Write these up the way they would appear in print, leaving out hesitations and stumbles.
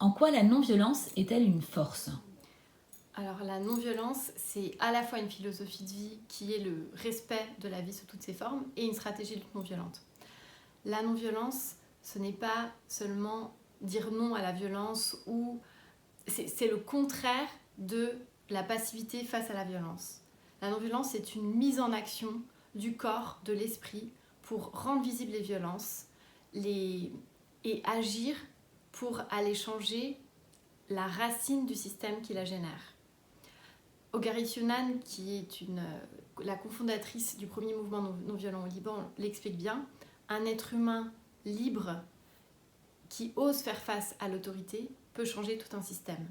En quoi la non-violence est-elle une force? Alors la non-violence, c'est à la fois une philosophie de vie qui est le respect de la vie sous toutes ses formes et une stratégie de lutte non-violente. La non-violence, ce n'est pas seulement dire non à la violence ou c'est le contraire de la passivité face à la violence. La non-violence, c'est une mise en action du corps, de l'esprit pour rendre visibles les violences et agir pour aller changer la racine du système qui la génère. Ogarit Younan, qui est la cofondatrice du premier mouvement non-violent au Liban, l'explique bien. Un être humain libre qui ose faire face à l'autorité peut changer tout un système.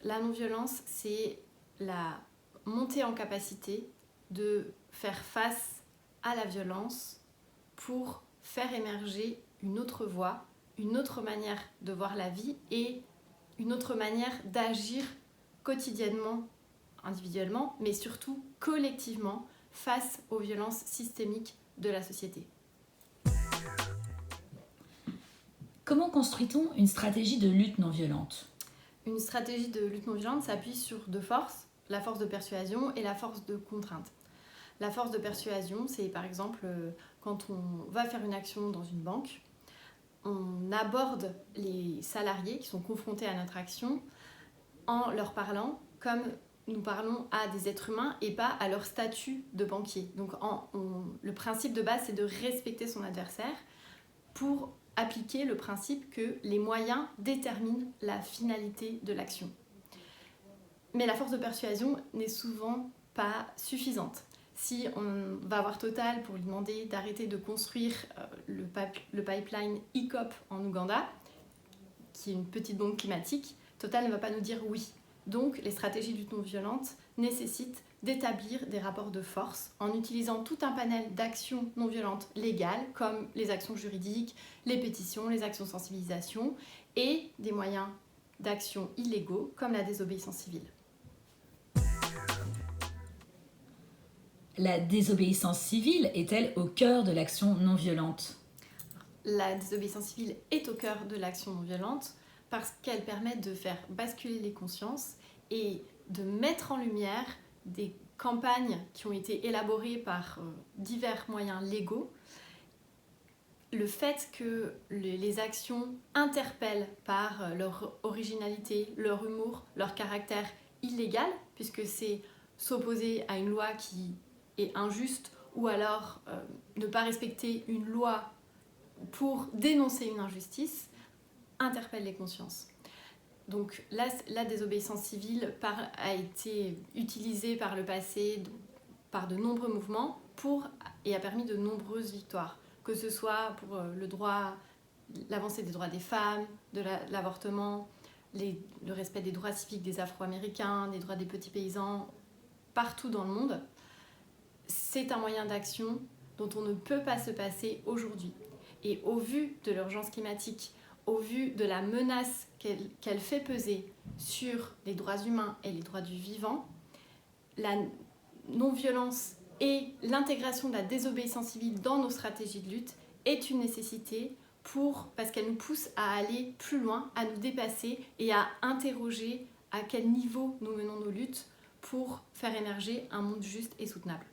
La non-violence, c'est la montée en capacité de faire face à la violence pour faire émerger une autre voie, une autre manière de voir la vie et une autre manière d'agir quotidiennement, individuellement, mais surtout collectivement face aux violences systémiques de la société. Comment construit-on une stratégie de lutte non violente? Une stratégie de lutte non violente s'appuie sur deux forces, la force de persuasion et la force de contrainte. La force de persuasion, c'est par exemple quand on va faire une action dans une banque, on aborde les salariés qui sont confrontés à notre action en leur parlant comme nous parlons à des êtres humains et pas à leur statut de banquier. Donc le principe de base, c'est de respecter son adversaire pour appliquer le principe que les moyens déterminent la finalité de l'action. Mais la force de persuasion n'est souvent pas suffisante. Si on va voir Total pour lui demander d'arrêter de construire le pipeline EACOP en Ouganda, qui est une petite bombe climatique, Total ne va pas nous dire oui. Donc les stratégies de lutte non violente nécessitent d'établir des rapports de force en utilisant tout un panel d'actions non violentes légales comme les actions juridiques, les pétitions, les actions de sensibilisation et des moyens d'action illégaux comme la désobéissance civile. La désobéissance civile est-elle au cœur de l'action non violente? La désobéissance civile est au cœur de l'action non violente parce qu'elle permet de faire basculer les consciences et de mettre en lumière des campagnes qui ont été élaborées par divers moyens légaux. Le fait que les actions interpellent par leur originalité, leur humour, leur caractère illégal, puisque c'est s'opposer à une loi qui est injuste ou alors ne pas respecter une loi pour dénoncer une injustice, interpelle les consciences. Donc là, la désobéissance civile a été utilisée par le passé par de nombreux mouvements et a permis de nombreuses victoires, que ce soit pour l'avancée des droits des femmes, de l'avortement, le respect des droits civiques des Afro-Américains, des droits des petits paysans, partout dans le monde. C'est un moyen d'action dont on ne peut pas se passer aujourd'hui. Et au vu de l'urgence climatique, au vu de la menace qu'elle fait peser sur les droits humains et les droits du vivant, la non-violence et l'intégration de la désobéissance civile dans nos stratégies de lutte est une nécessité parce qu'elle nous pousse à aller plus loin, à nous dépasser et à interroger à quel niveau nous menons nos luttes pour faire émerger un monde juste et soutenable.